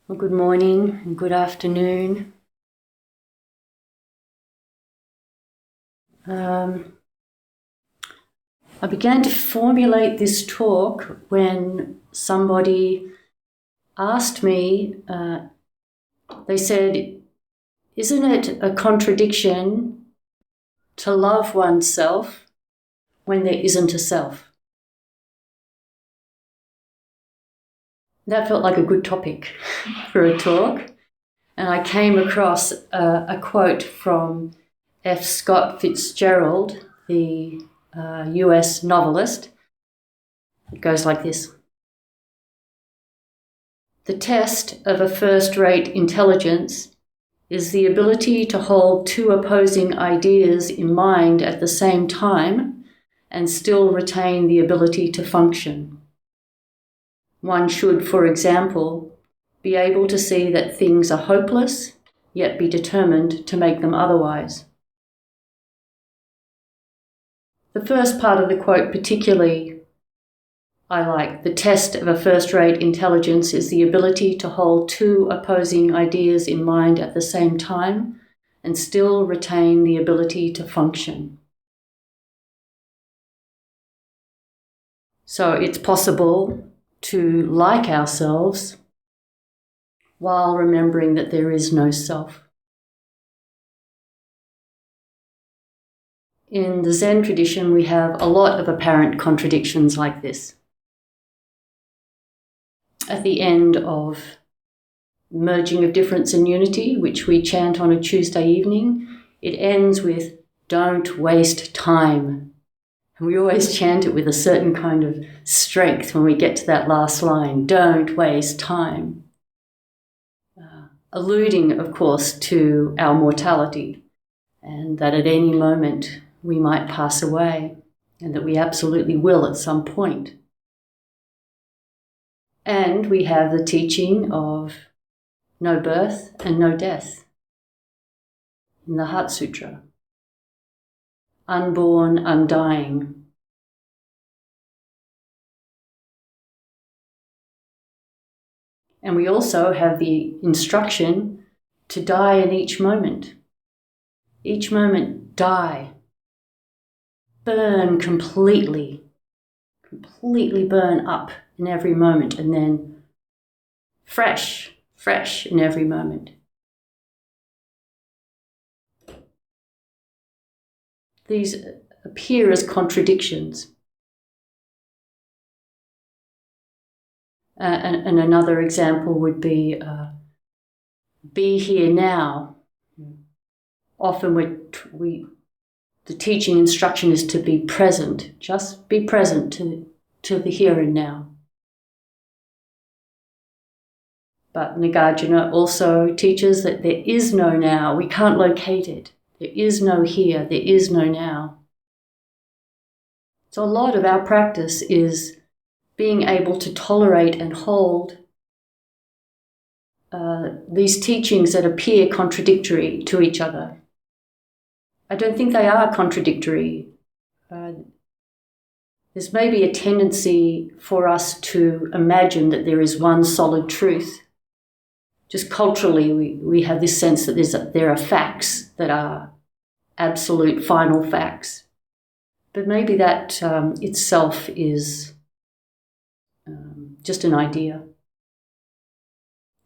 Well, good morning and good afternoon. I began to formulate this talk when somebody asked me, they said, isn't it a contradiction to love oneself when there isn't a self? That felt like a good topic for a talk. And I came across a quote from F. Scott Fitzgerald, the US novelist. It goes like this. The test of a first-rate intelligence is the ability to hold two opposing ideas in mind at the same time and still retain the ability to function. One should, for example, be able to see that things are hopeless, yet be determined to make them otherwise. The first part of the quote particularly I like. The test of a first-rate intelligence is the ability to hold two opposing ideas in mind at the same time and still retain the ability to function. So it's possible to like ourselves while remembering that there is no self. In the Zen tradition, we have a lot of apparent contradictions like this. At the end of merging of difference and unity, which we chant on a Tuesday evening, it ends with, don't waste time. And we always chant it with a certain kind of strength when we get to that last line, don't waste time. Alluding, of course, to our mortality and that at any moment we might pass away and that we absolutely will at some point. And we have the teaching of no birth and no death in the Heart Sutra. Unborn, undying. And we also have the instruction to die in each moment. Each moment, die. Burn completely burn up in every moment, and then fresh in every moment. These appear as contradictions. And another example would be here now. Often the teaching instruction is to be present. Just be present to the here and now. But Nagarjuna also teaches that there is no now. We can't locate it. There is no here. There is no now. So a lot of our practice is being able to tolerate and hold these teachings that appear contradictory to each other. I don't think they are contradictory. There's maybe a tendency for us to imagine that there is one solid truth. Just culturally, we have this sense that there are facts that are absolute final facts. But maybe that itself is just an idea.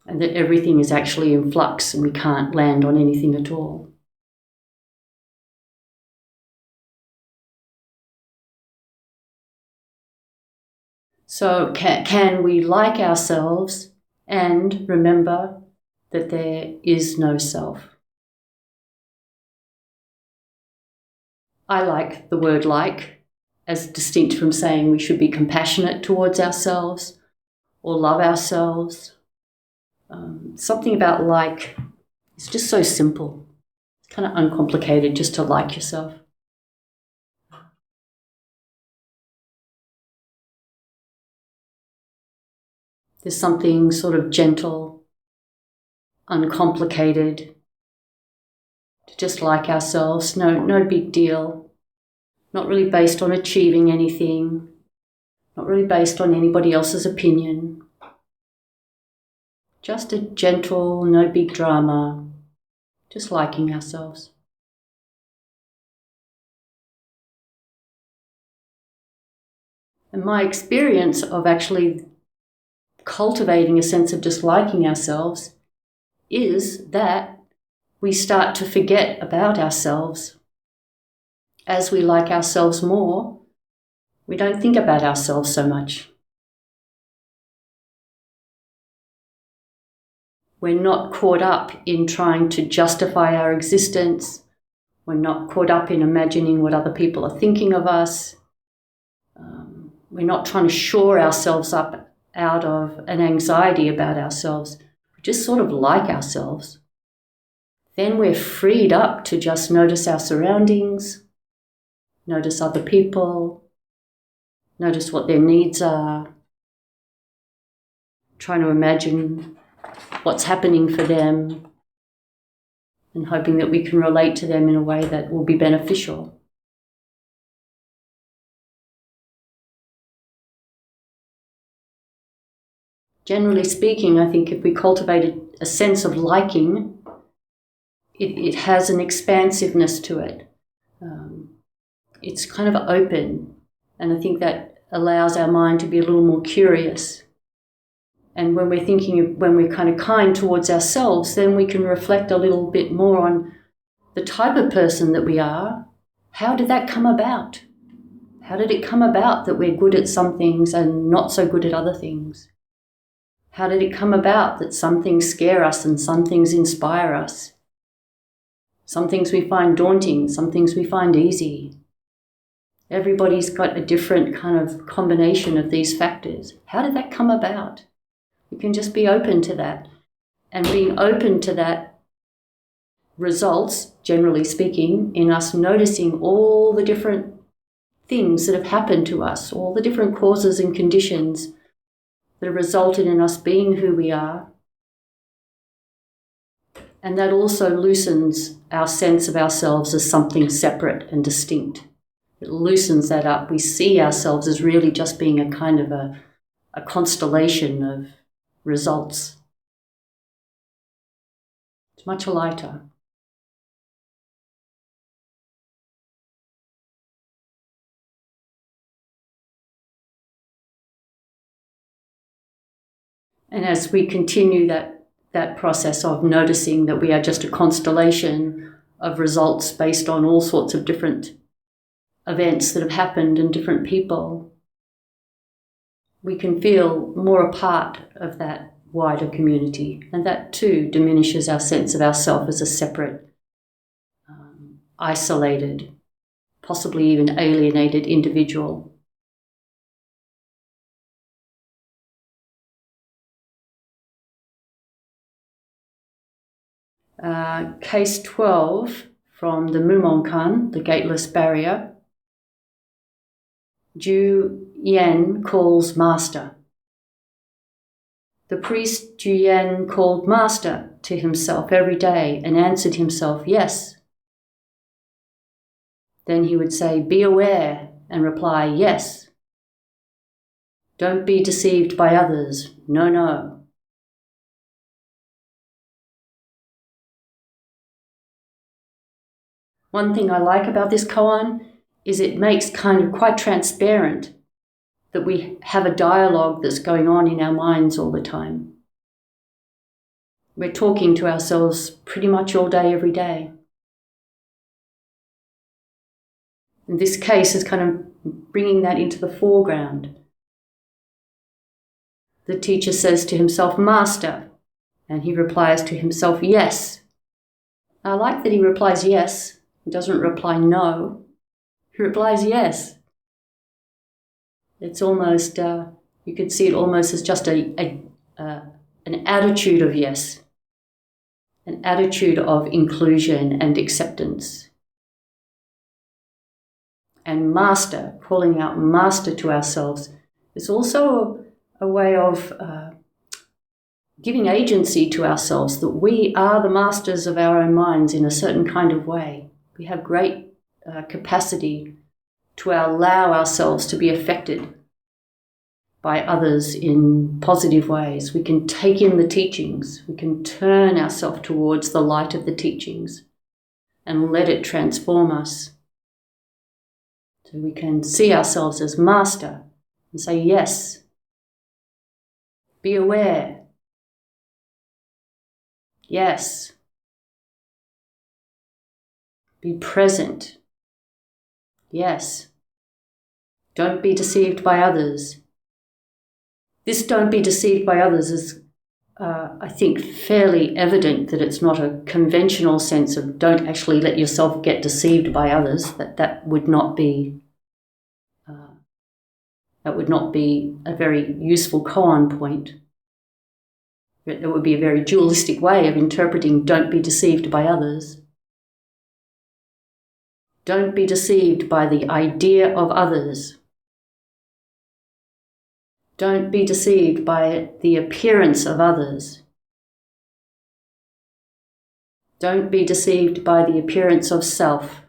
And that everything is actually in flux and we can't land on anything at all. So can we like ourselves and remember that there is no self? I like the word like, as distinct from saying we should be compassionate towards ourselves or love ourselves. Something about like is just so simple. It's kind of uncomplicated just to like yourself. There's something sort of gentle, uncomplicated, to just like ourselves, no big deal, not really based on achieving anything, not really based on anybody else's opinion. Just a gentle, no big drama, just liking ourselves. And my experience of actually cultivating a sense of just liking ourselves is that we start to forget about ourselves. As we like ourselves more, we don't think about ourselves so much. We're not caught up in trying to justify our existence. We're not caught up in imagining what other people are thinking of us. We're not trying to shore ourselves up out of an anxiety about ourselves. We just sort of like ourselves. Then we're freed up to just notice our surroundings, notice other people, notice what their needs are, trying to imagine what's happening for them, and hoping that we can relate to them in a way that will be beneficial. Generally speaking, I think if we cultivated a sense of liking, it has an expansiveness to it. It's kind of open, and I think that allows our mind to be a little more curious. And when we're kind of kind towards ourselves, then we can reflect a little bit more on the type of person that we are. How did that come about? How did it come about that we're good at some things and not so good at other things? How did it come about that some things scare us and some things inspire us? Some things we find daunting, some things we find easy. Everybody's got a different kind of combination of these factors. How did that come about? We can just be open to that. And being open to that results, generally speaking, in us noticing all the different things that have happened to us, all the different causes and conditions that have resulted in us being who we are. And that also loosens our sense of ourselves as something separate and distinct. It loosens that up. We see ourselves as really just being a kind of a constellation of results. It's much lighter. And as we continue that process of noticing that we are just a constellation of results based on all sorts of different events that have happened and different people, we can feel more a part of that wider community. And that too diminishes our sense of ourself as a separate, isolated, possibly even alienated individual. Case 12 from the Mumonkan, the Gateless Barrier. Ju Yen calls Master. The priest Ju Yen called Master to himself every day and answered himself, yes. Then he would say, be aware, and reply, yes. Don't be deceived by others, no, no. One thing I like about this koan is it makes kind of quite transparent that we have a dialogue that's going on in our minds all the time. We're talking to ourselves pretty much all day, every day. And this case is kind of bringing that into the foreground. The teacher says to himself, Master, and he replies to himself, yes. I like that he replies yes. He doesn't reply no. He replies yes. It's almost, you could see it almost as just an attitude of yes, an attitude of inclusion and acceptance. And Master, calling out Master to ourselves, is also a way of giving agency to ourselves, that we are the masters of our own minds in a certain kind of way. We have great capacity to allow ourselves to be affected by others in positive ways. We can take in the teachings. We can turn ourselves towards the light of the teachings and let it transform us. So we can see ourselves as master and say, yes, be aware. Yes, be present. Yes, don't be deceived by others. This don't be deceived by others is, I think, fairly evident that it's not a conventional sense of don't actually let yourself get deceived by others. That would not be a very useful koan point. It would be a very dualistic way of interpreting don't be deceived by others. Don't be deceived by the idea of others. Don't be deceived by the appearance of others. Don't be deceived by the appearance of self.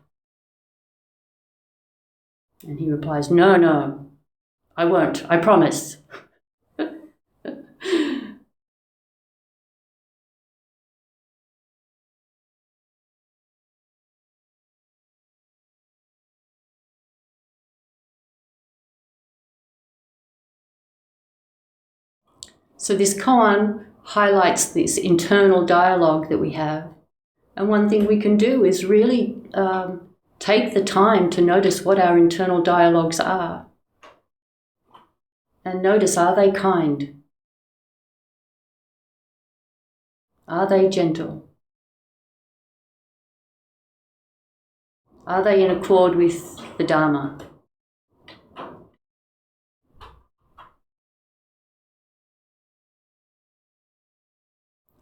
And he replies, no, I won't, I promise. So this koan highlights this internal dialogue that we have. And one thing we can do is really take the time to notice what our internal dialogues are. And notice, are they kind? Are they gentle? Are they in accord with the Dharma?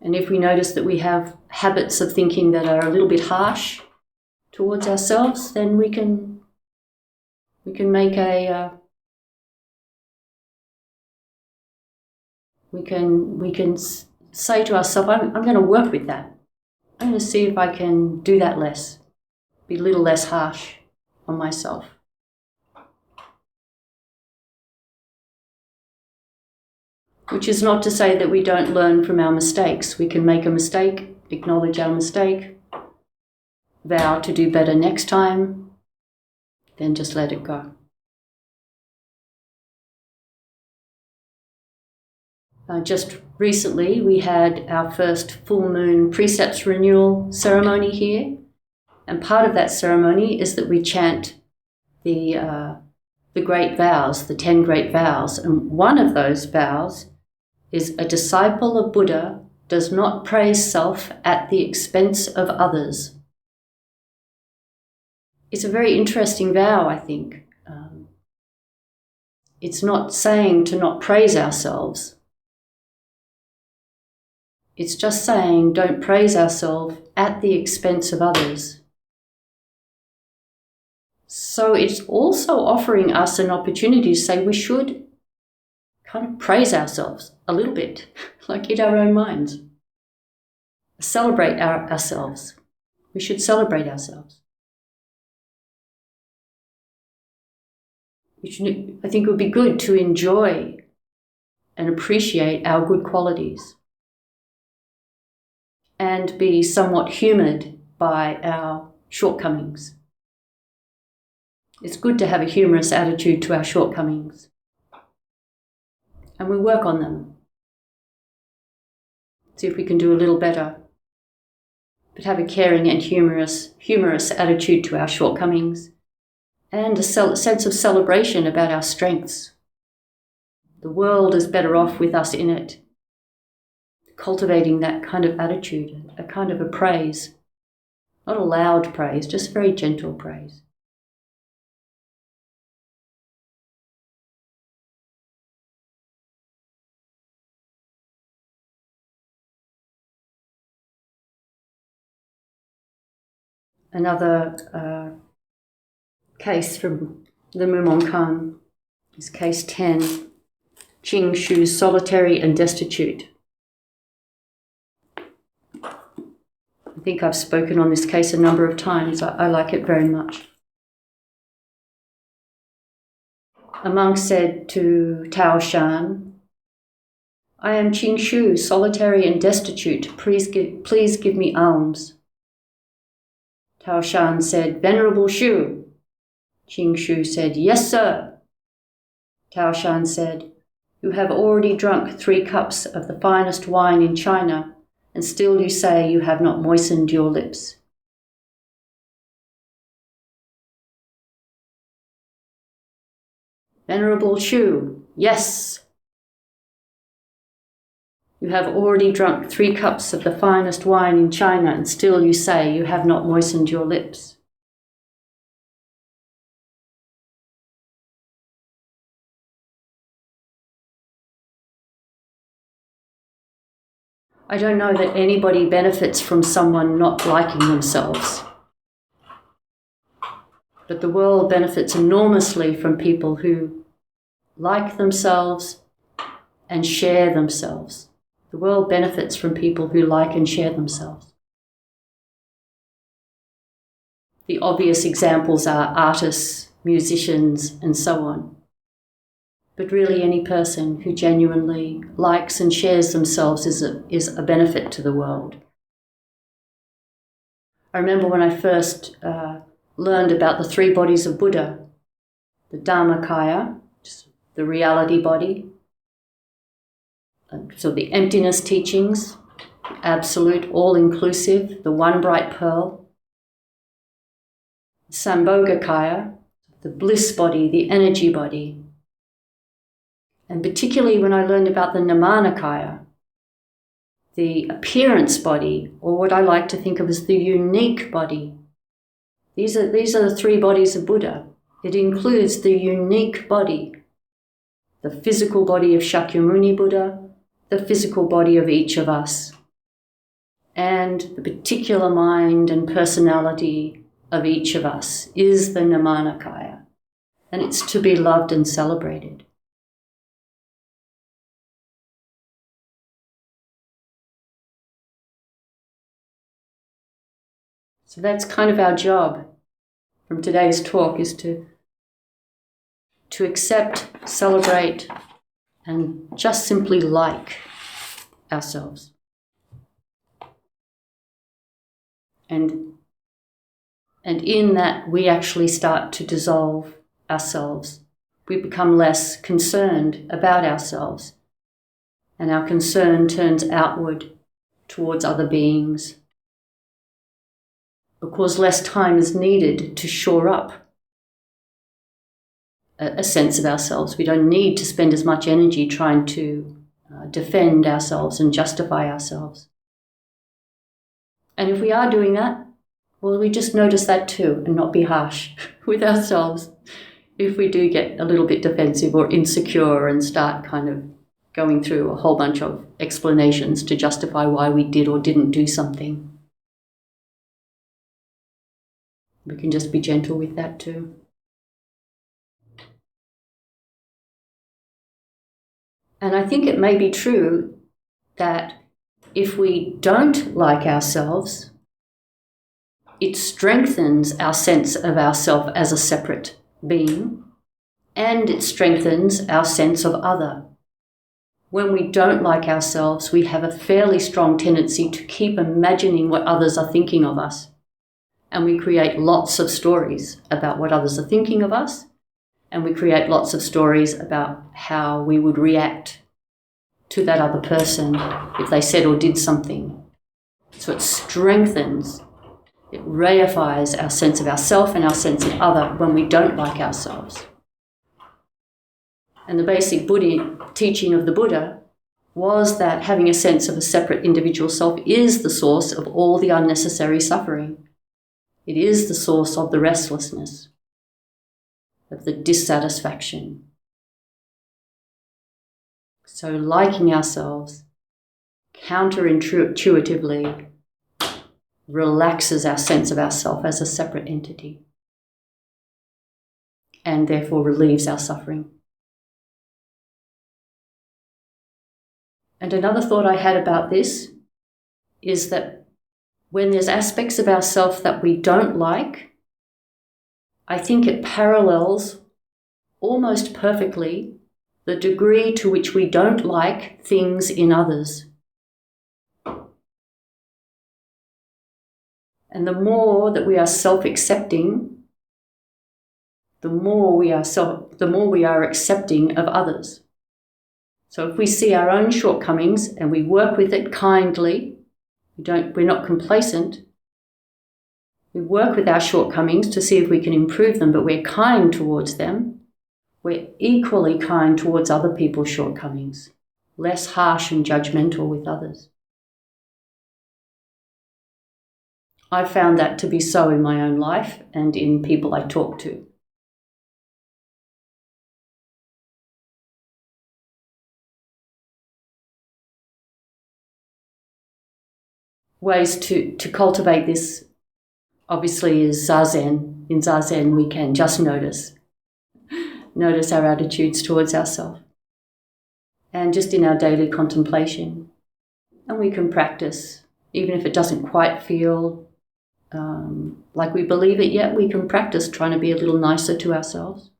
And if we notice that we have habits of thinking that are a little bit harsh towards ourselves, then we can make we can say to ourselves, I'm going to work with that. I'm going to see if I can do that less, be a little less harsh on myself. Which is not to say that we don't learn from our mistakes. We can make a mistake, acknowledge our mistake, vow to do better next time, then just let it go. Just recently we had our first full moon precepts renewal ceremony here, and part of that ceremony is that we chant the Great Vows, the 10 Great Vows, and one of those vows is a disciple of Buddha does not praise self at the expense of others. It's a very interesting vow, I think. It's not saying to not praise ourselves. It's just saying don't praise ourselves at the expense of others. So it's also offering us an opportunity to say we should kind of praise ourselves a little bit, like in our own minds. Celebrate ourselves. We should celebrate ourselves. I think it would be good to enjoy and appreciate our good qualities and be somewhat humoured by our shortcomings. It's good to have a humorous attitude to our shortcomings. And we work on them. See if we can do a little better. But have a caring and humorous attitude to our shortcomings and a sense of celebration about our strengths. The world is better off with us in it. Cultivating that kind of attitude, a kind of a praise. Not a loud praise, just very gentle praise. Another case from the Mumonkan is case 10, Ching Shu, solitary and destitute. I think I've spoken on this case a number of times. I like it very much. A monk said to Tao Shan, "I am Qing Shu, solitary and destitute. Please give me alms." Tao Shan said, "Venerable Shu." Qing Shu said, "Yes, sir." Tao Shan said, "You have already drunk 3 cups of the finest wine in China, and still you say you have not moistened your lips." Venerable Shu, "Yes." "You have already drunk 3 cups of the finest wine in China, and still you say you have not moistened your lips." I don't know that anybody benefits from someone not liking themselves. But the world benefits enormously from people who like themselves and share themselves. The world benefits from people who like and share themselves. The obvious examples are artists, musicians, and so on. But really any person who genuinely likes and shares themselves is a benefit to the world. I remember when I first learned about the 3 bodies of Buddha, the Dharmakaya, the reality body, so the emptiness teachings, absolute, all-inclusive, the one bright pearl, Sambhogakaya, the bliss body, the energy body, and particularly when I learned about the Nirmanakaya, the appearance body, or what I like to think of as the unique body. These are the 3 bodies of Buddha. It includes the unique body, the physical body of Shakyamuni Buddha, the physical body of each of us, and the particular mind and personality of each of us is the Nirmanakaya, and it's to be loved and celebrated. So that's kind of our job from today's talk, is to accept, celebrate, and just simply like ourselves. And in that, we actually start to dissolve ourselves. We become less concerned about ourselves, and our concern turns outward towards other beings, because less time is needed to shore up a sense of ourselves. We don't need to spend as much energy trying to defend ourselves and justify ourselves. And if we are doing that, well, we just notice that too and not be harsh with ourselves if we do get a little bit defensive or insecure and start kind of going through a whole bunch of explanations to justify why we did or didn't do something. We can just be gentle with that too. And I think it may be true that if we don't like ourselves, it strengthens our sense of ourself as a separate being, and it strengthens our sense of other. When we don't like ourselves, we have a fairly strong tendency to keep imagining what others are thinking of us. And we create lots of stories about what others are thinking of us, and we create lots of stories about how we would react to that other person if they said or did something. So it strengthens, it reifies our sense of ourself and our sense of other when we don't like ourselves. And the basic Buddha teaching of the Buddha was that having a sense of a separate individual self is the source of all the unnecessary suffering. It is the source of the restlessness, of the dissatisfaction. So liking ourselves counterintuitively relaxes our sense of ourself as a separate entity, and therefore relieves our suffering. And another thought I had about this is that when there's aspects of ourself that we don't like, I think it parallels almost perfectly the degree to which we don't like things in others. And the more that we are self-accepting, the more we are accepting of others. So if we see our own shortcomings and we work with it kindly, we're not complacent, we work with our shortcomings to see if we can improve them, but we're kind towards them, we're equally kind towards other people's shortcomings, less harsh and judgmental with others. I've found that to be so in my own life and in people I talk to. Ways to cultivate this obviously is Zazen. In Zazen we can just notice our attitudes towards ourselves. And just in our daily contemplation. And we can practice, even if it doesn't quite feel like we believe it yet, we can practice trying to be a little nicer to ourselves.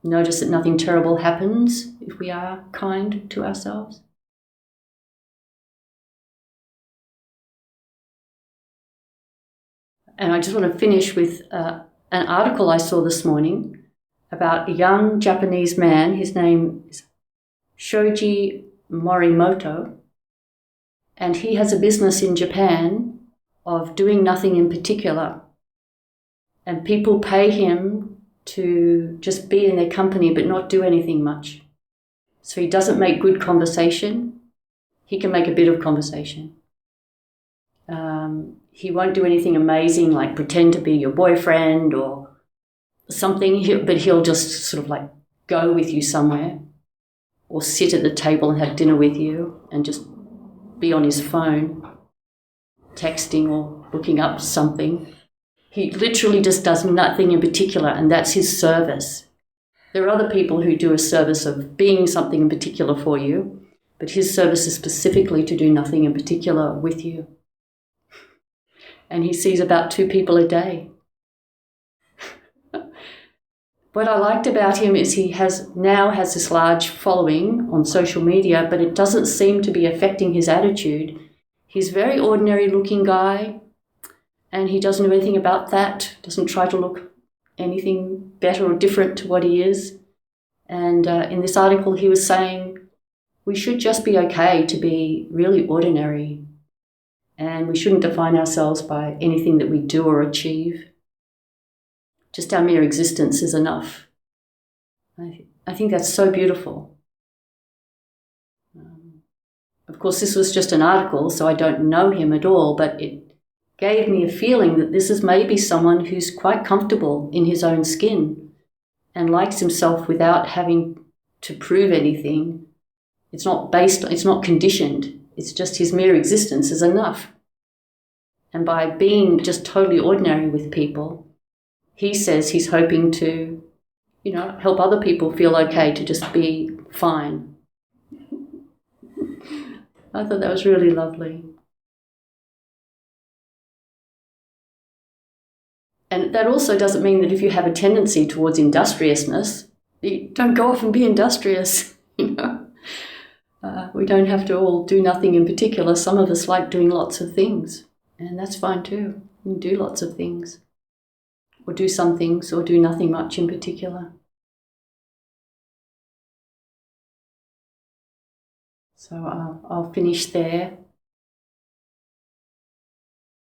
Notice that nothing terrible happens if we are kind to ourselves. And I just want to finish with an article I saw this morning about a young Japanese man. His name is Shoji Morimoto, and he has a business in Japan of doing nothing in particular. And people pay him to just be in their company but not do anything much. So he doesn't make good conversation. He can make a bit of conversation. He won't do anything amazing like pretend to be your boyfriend or something, but he'll just sort of like go with you somewhere or sit at the table and have dinner with you and just be on his phone, texting or looking up something. He literally just does nothing in particular, and that's his service. There are other people who do a service of being something in particular for you, but his service is specifically to do nothing in particular with you. And he sees about 2 people a day. What I liked about him is he now has this large following on social media, but it doesn't seem to be affecting his attitude. He's a very ordinary looking guy, and he doesn't know anything about that, doesn't try to look anything better or different to what he is. And in this article he was saying we should just be okay to be really ordinary, and we shouldn't define ourselves by anything that we do or achieve. Just our mere existence is enough. I think that's so beautiful. Of course, this was just an article, so I don't know him at all, but it gave me a feeling that this is maybe someone who's quite comfortable in his own skin and likes himself without having to prove anything. It's not conditioned. It's just his mere existence is enough. And by being just totally ordinary with people, he says he's hoping to, help other people feel okay to just be fine. I thought that was really lovely. And that also doesn't mean that if you have a tendency towards industriousness, you don't go off and be industrious, We don't have to all do nothing in particular. Some of us like doing lots of things, and that's fine too. You can do lots of things, or do some things, or do nothing much in particular. So I'll finish there.